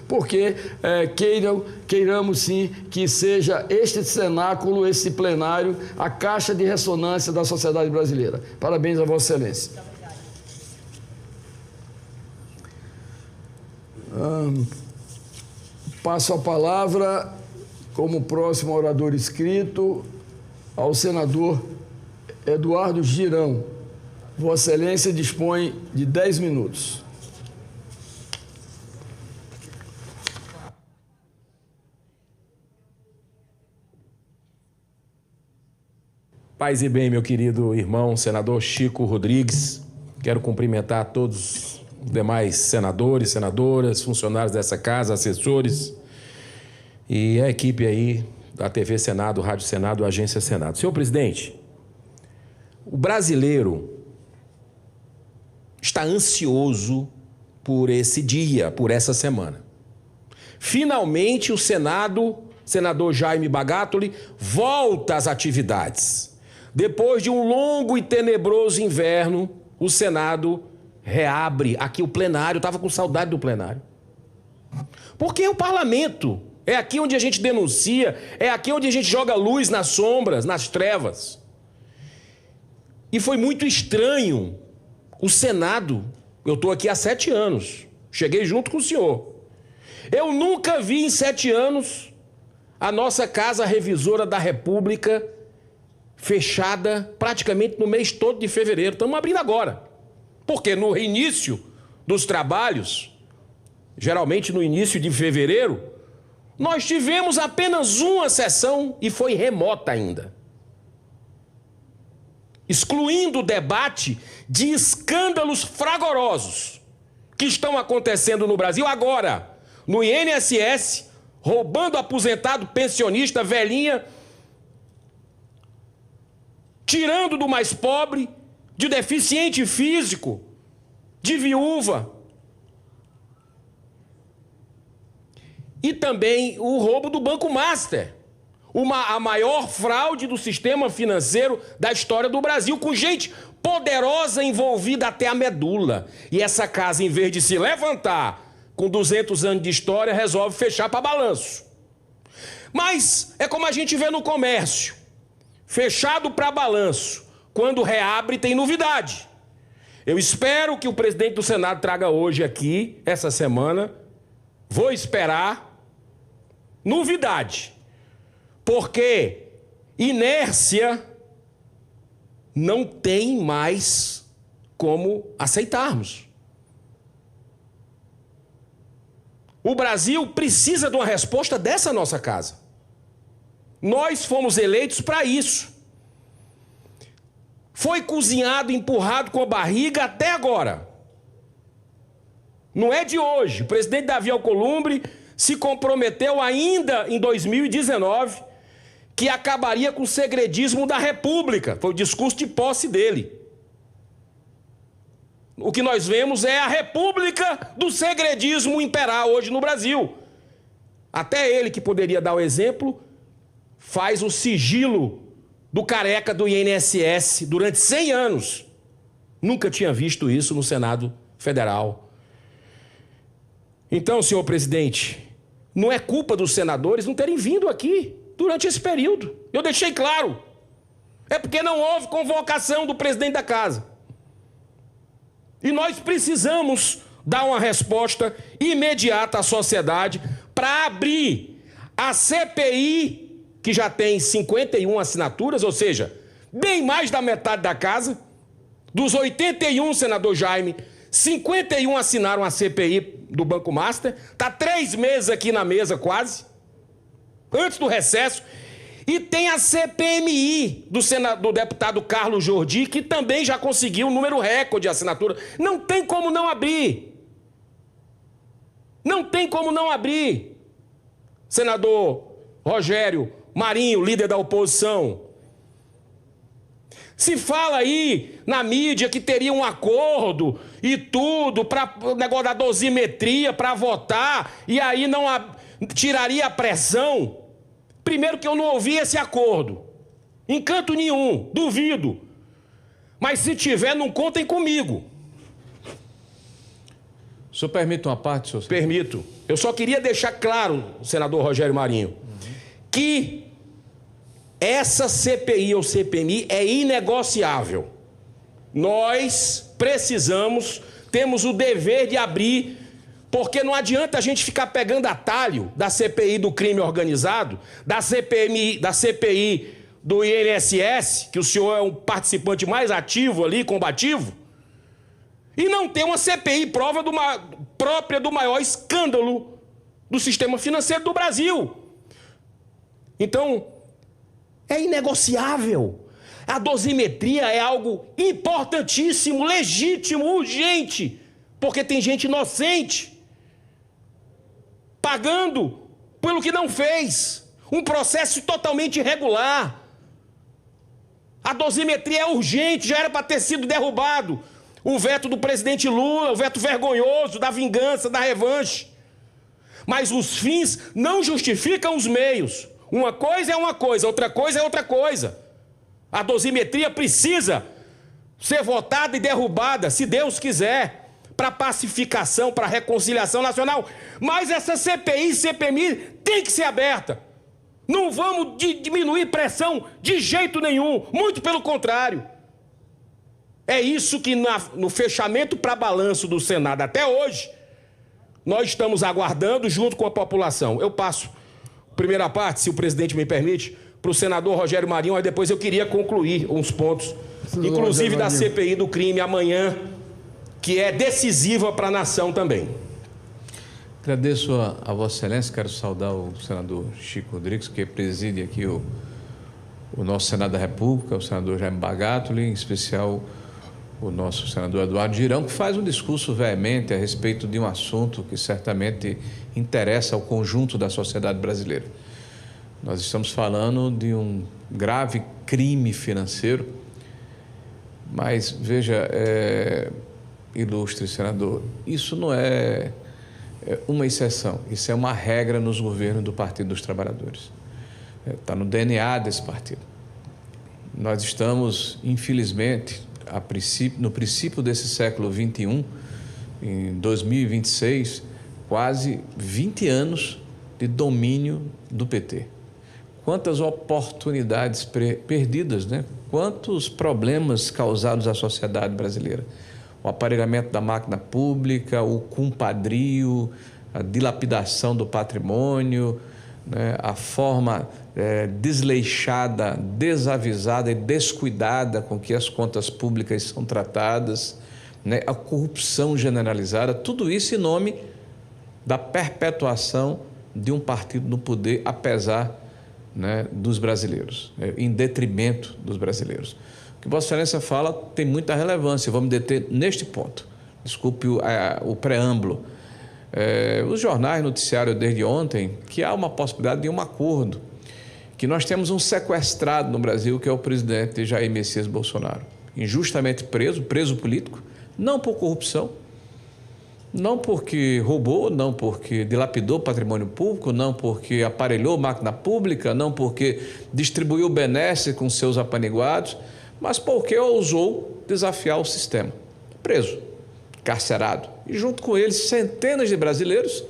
porque queiramos sim que seja este cenáculo, esse plenário, a caixa de ressonância da sociedade brasileira. Parabéns a Vossa Excelência. Passo a palavra, como próximo orador inscrito, ao senador Eduardo Girão. Vossa Excelência dispõe de 10 minutos. Paz e bem, meu querido irmão, senador Chico Rodrigues. Quero cumprimentar todos os demais senadores, senadoras, funcionários dessa casa, assessores e a equipe aí da TV Senado, Rádio Senado, Agência Senado. Senhor presidente, o brasileiro está ansioso por esse dia, por essa semana. Finalmente o Senado, senador Jaime Bagatoli, volta às atividades. Depois de um longo e tenebroso inverno, o Senado reabre aqui o plenário. Estava com saudade do plenário. Porque é o parlamento. É aqui onde a gente denuncia, é aqui onde a gente joga luz nas sombras, nas trevas. E foi muito estranho o Senado. Eu estou aqui há 7 anos. Cheguei junto com o senhor. Eu nunca vi em 7 anos a nossa Casa Revisora da República fechada praticamente no mês todo de fevereiro. Estamos abrindo agora. Porque no início dos trabalhos, geralmente no início de fevereiro, nós tivemos apenas uma sessão e foi remota ainda. Excluindo o debate de escândalos fragorosos que estão acontecendo no Brasil agora, no INSS, roubando aposentado, pensionista, velhinha, tirando do mais pobre, de deficiente físico, de viúva. E também o roubo do Banco Master, a maior fraude do sistema financeiro da história do Brasil, com gente poderosa envolvida até a medula. E essa casa, em vez de se levantar com 200 anos de história, resolve fechar para balanço. Mas é como a gente vê no comércio. Fechado para balanço. Quando reabre, tem novidade. Eu espero que o presidente do Senado traga hoje aqui, essa semana. Vou esperar novidade. Porque inércia não tem mais como aceitarmos. O Brasil precisa de uma resposta dessa nossa casa. Nós fomos eleitos para isso. Foi cozinhado, empurrado com a barriga até agora. Não é de hoje. O presidente Davi Alcolumbre se comprometeu ainda em 2019 que acabaria com o segredismo da República. Foi o discurso de posse dele. O que nós vemos é a República do segredismo imperar hoje no Brasil. Até ele, que poderia dar o exemplo, faz o sigilo do careca do INSS durante 100 anos. Nunca tinha visto isso no Senado Federal. Então, senhor presidente, não é culpa dos senadores não terem vindo aqui durante esse período. Eu deixei claro. É porque não houve convocação do presidente da casa. E nós precisamos dar uma resposta imediata à sociedade para abrir a CPI, que já tem 51 assinaturas, ou seja, bem mais da metade da casa. Dos 81, senador Jaime, 51 assinaram a CPI do Banco Master. Está 3 meses aqui na mesa quase, antes do recesso. E tem a CPMI do deputado Carlos Jordi, que também já conseguiu um número recorde de assinatura. Não tem como não abrir. Não tem como não abrir. Senador Rogério Marinho, líder da oposição. Se fala aí na mídia que teria um acordo e tudo para o negócio da dosimetria para votar e aí não tiraria a pressão. Primeiro que eu não ouvi esse acordo. Em canto nenhum, duvido. Mas se tiver, não contem comigo. O senhor permite uma parte, senhor? Permito. Eu só queria deixar claro, senador Rogério Marinho, que essa CPI ou CPMI é inegociável. Nós precisamos, temos o dever de abrir, porque não adianta a gente ficar pegando atalho da CPI do crime organizado, da CPI do INSS, que o senhor é um participante mais ativo ali, combativo, e não ter uma CPI própria do maior escândalo do sistema financeiro do Brasil. Então, é inegociável. A dosimetria é algo importantíssimo, legítimo, urgente, porque tem gente inocente pagando pelo que não fez. Um processo totalmente irregular. A dosimetria é urgente, já era para ter sido derrubado. O veto do presidente Lula, o veto vergonhoso da vingança, da revanche. Mas os fins não justificam os meios. Uma coisa é uma coisa, outra coisa é outra coisa. A dosimetria precisa ser votada e derrubada, se Deus quiser, para pacificação, para reconciliação nacional. Mas essa CPI, CPMI tem que ser aberta. Não vamos diminuir pressão de jeito nenhum, muito pelo contrário. É isso que no fechamento para balanço do Senado até hoje, nós estamos aguardando junto com a população. Eu passo a primeira parte, se o presidente me permite, para o senador Rogério Marinho, aí depois eu queria concluir uns pontos, inclusive da CPI do crime amanhã, que é decisiva para a nação também. Agradeço a Vossa Excelência, quero saudar o senador Chico Rodrigues, que preside aqui o nosso Senado da República, o senador Jaime Bagatoli, em especial o nosso senador Eduardo Girão, que faz um discurso veemente a respeito de um assunto que certamente interessa ao conjunto da sociedade brasileira. Nós estamos falando de um grave crime financeiro, mas veja, ilustre senador, isso não é uma exceção, isso é uma regra nos governos do Partido dos Trabalhadores. Está no DNA desse partido. Nós estamos, infelizmente, no princípio desse século XXI, em 2026, quase 20 anos de domínio do PT. Quantas oportunidades perdidas, né? Quantos problemas causados à sociedade brasileira. O aparelhamento da máquina pública, o compadrio, a dilapidação do patrimônio, né? A forma desleixada, desavisada e descuidada com que as contas públicas são tratadas, né? A corrupção generalizada, tudo isso em nome da perpetuação de um partido no poder, apesar, né, dos brasileiros, em detrimento dos brasileiros. O que Vossa Excelência fala tem muita relevância, vamos deter neste ponto. Desculpe o preâmbulo. Os jornais noticiaram desde ontem que há uma possibilidade de um acordo, que nós temos um sequestrado no Brasil, que é o presidente Jair Messias Bolsonaro, injustamente preso político, não por corrupção, não porque roubou, não porque dilapidou patrimônio público, não porque aparelhou máquina pública, não porque distribuiu benesse com seus apaniguados, mas porque ousou desafiar o sistema. Preso, carcerado. E junto com ele, centenas de brasileiros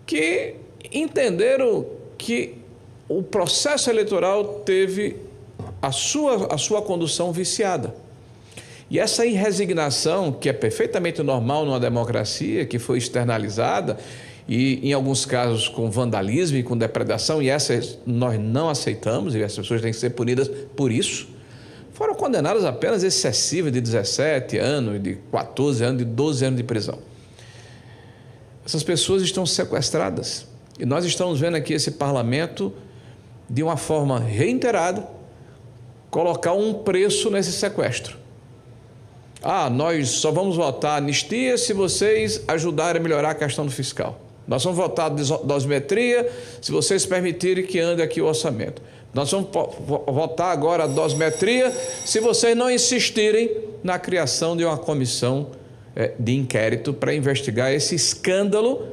que entenderam que o processo eleitoral teve a sua condução viciada. E essa irresignação, que é perfeitamente normal numa democracia, que foi externalizada, e em alguns casos com vandalismo e com depredação, e essas nós não aceitamos, e as pessoas têm que ser punidas por isso, foram condenadas a penas excessivas de 17 anos, de 14 anos, de 12 anos de prisão. Essas pessoas estão sequestradas. E nós estamos vendo aqui esse parlamento, de uma forma reiterada, colocar um preço nesse sequestro. Nós só vamos votar anistia se vocês ajudarem a melhorar a questão do fiscal. Nós vamos votar dosimetria se vocês permitirem que ande aqui o orçamento. Nós vamos votar agora a dosimetria se vocês não insistirem na criação de uma comissão de inquérito para investigar esse escândalo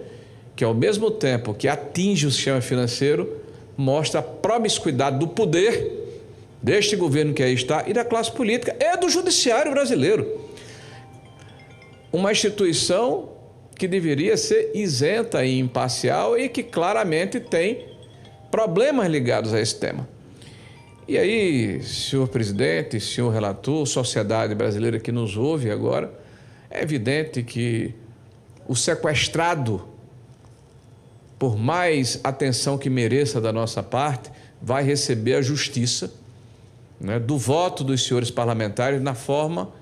que, ao mesmo tempo que atinge o sistema financeiro, mostra a promiscuidade do poder deste governo que aí está e da classe política e do judiciário brasileiro. Uma instituição que deveria ser isenta e imparcial e que claramente tem problemas ligados a esse tema. E aí, senhor presidente, senhor relator, sociedade brasileira que nos ouve agora, é evidente que o sequestrado, por mais atenção que mereça da nossa parte, vai receber a justiça, né, do voto dos senhores parlamentares na forma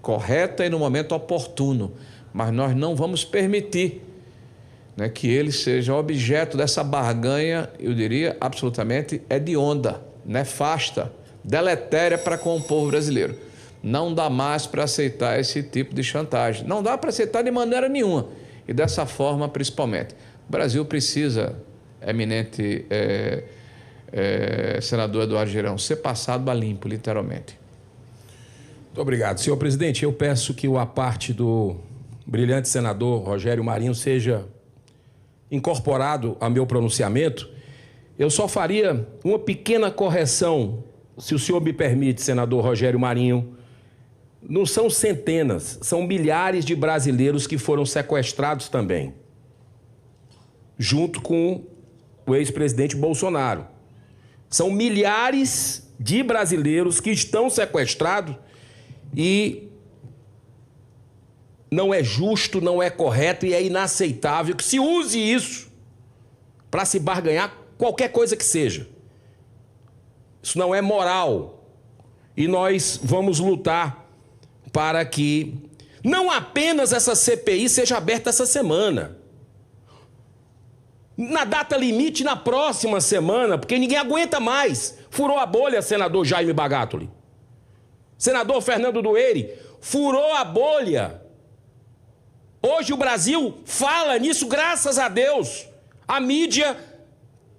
correta e no momento oportuno. Mas nós não vamos permitir, né, que ele seja objeto dessa barganha, eu diria, absolutamente hedionda, nefasta, deletéria para com o povo brasileiro. Não dá mais para aceitar esse tipo de chantagem. Não dá para aceitar de maneira nenhuma. E dessa forma, principalmente. O Brasil precisa, eminente senador Eduardo Girão, ser passado a limpo, literalmente. Muito obrigado. Senhor presidente, eu peço que a parte do brilhante senador Rogério Marinho seja incorporado ao meu pronunciamento. Eu só faria uma pequena correção, se o senhor me permite, senador Rogério Marinho. Não são centenas, são milhares de brasileiros que foram sequestrados também, junto com o ex-presidente Bolsonaro. São milhares de brasileiros que estão sequestrados e não é justo, não é correto e é inaceitável que se use isso para se barganhar qualquer coisa que seja. Isso não é moral. E nós vamos lutar para que não apenas essa CPI seja aberta essa semana. Na data limite, na próxima semana, porque ninguém aguenta mais. Furou a bolha, senador Jaime Bagatoli. Senador Fernando Dueire, furou a bolha. Hoje o Brasil fala nisso, graças a Deus. A mídia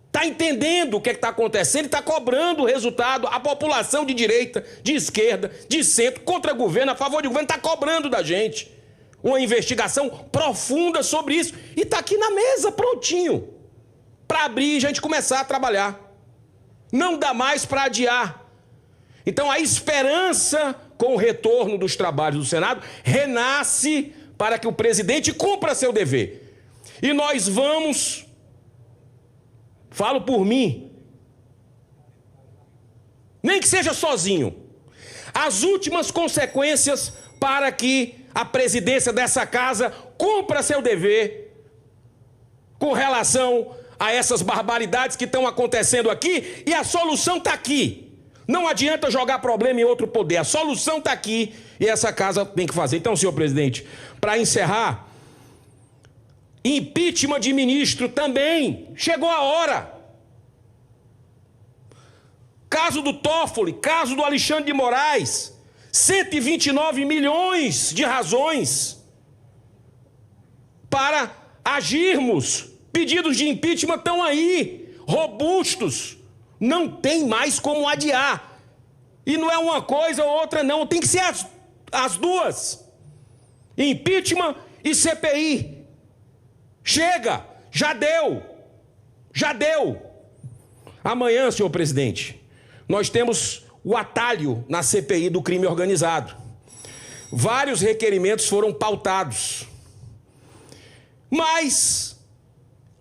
está entendendo o que está acontecendo e está cobrando o resultado. A população de direita, de esquerda, de centro, contra governo, a favor de governo, está cobrando da gente uma investigação profunda sobre isso. E está aqui na mesa, prontinho, para abrir e a gente começar a trabalhar. Não dá mais para adiar. Então a esperança com o retorno dos trabalhos do Senado renasce para que o presidente cumpra seu dever. E nós vamos, falo por mim, nem que seja sozinho, as últimas consequências para que a presidência dessa casa cumpra seu dever com relação a essas barbaridades que estão acontecendo aqui, e a solução está aqui. Não adianta jogar problema em outro poder, a solução está aqui e essa casa tem que fazer. Então, senhor presidente, para encerrar, impeachment de ministro também, chegou a hora. Caso do Toffoli, caso do Alexandre de Moraes, 129 milhões de razões para agirmos. Pedidos de impeachment estão aí, robustos. Não tem mais como adiar. E não é uma coisa ou outra, não. Tem que ser as duas. Impeachment e CPI. Chega, já deu. Já deu. Amanhã, senhor presidente, nós temos o atalho na CPI do crime organizado. Vários requerimentos foram pautados. Mas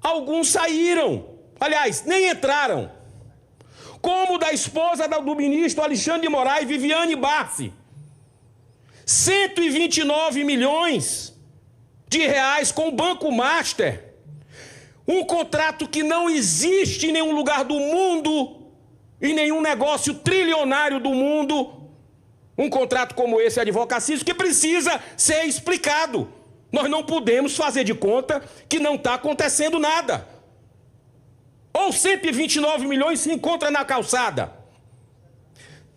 alguns saíram. Aliás, nem entraram. Como o da esposa do ministro Alexandre de Moraes, Viviane Barsi. 129 milhões de reais com o Banco Master. Um contrato que não existe em nenhum lugar do mundo, em nenhum negócio trilionário do mundo. Um contrato como esse, advocacia, que precisa ser explicado. Nós não podemos fazer de conta que não está acontecendo nada. Ou 129 milhões se encontra na calçada.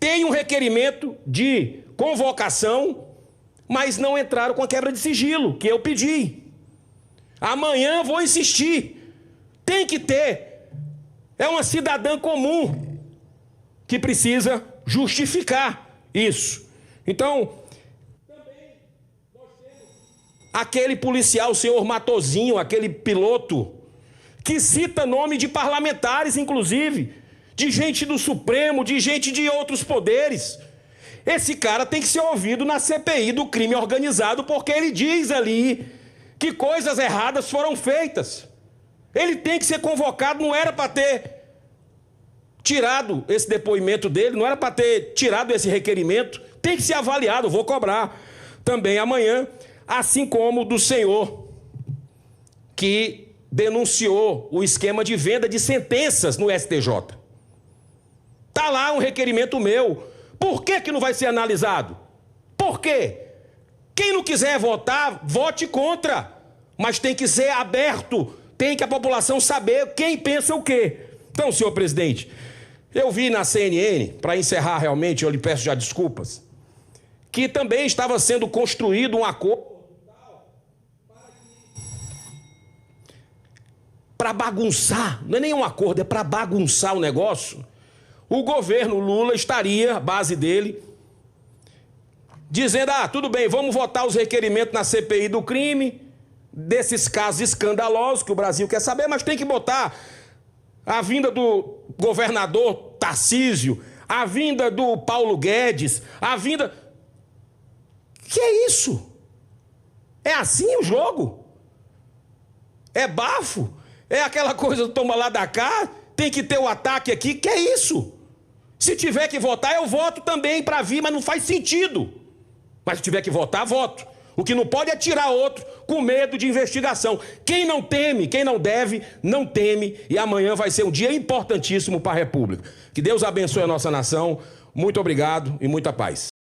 Tem um requerimento de convocação, mas não entraram com a quebra de sigilo, que eu pedi. Amanhã vou insistir. Tem que ter. É uma cidadã comum que precisa justificar isso. Então, também nós temos aquele policial, o senhor Matozinho, aquele piloto, que cita nome de parlamentares, inclusive, de gente do Supremo, de gente de outros poderes. Esse cara tem que ser ouvido na CPI do crime organizado, porque ele diz ali que coisas erradas foram feitas. Ele tem que ser convocado, não era para ter tirado esse depoimento dele, não era para ter tirado esse requerimento, tem que ser avaliado, eu vou cobrar também amanhã, assim como do senhor que denunciou o esquema de venda de sentenças no STJ. Está lá um requerimento meu. Por que não vai ser analisado? Por quê? Quem não quiser votar, vote contra. Mas tem que ser aberto. Tem que a população saber quem pensa o quê. Então, senhor presidente, eu vi na CNN, para encerrar realmente, eu lhe peço já desculpas, que também estava sendo construído um acordo para bagunçar, não é nem um acordo, é para bagunçar o negócio. O governo Lula estaria, a base dele, dizendo, tudo bem, vamos votar os requerimentos na CPI do crime, desses casos escandalosos que o Brasil quer saber, mas tem que botar a vinda do governador Tarcísio, a vinda do Paulo Guedes, a vinda... Que é isso? É assim o jogo? É bafo? É aquela coisa do toma lá da cá, tem que ter o ataque aqui, que é isso? Se tiver que votar, eu voto também para vir, mas não faz sentido. Mas se tiver que votar, voto. O que não pode é tirar outro com medo de investigação. Quem não teme, quem não deve, não teme. E amanhã vai ser um dia importantíssimo para a República. Que Deus abençoe a nossa nação. Muito obrigado e muita paz.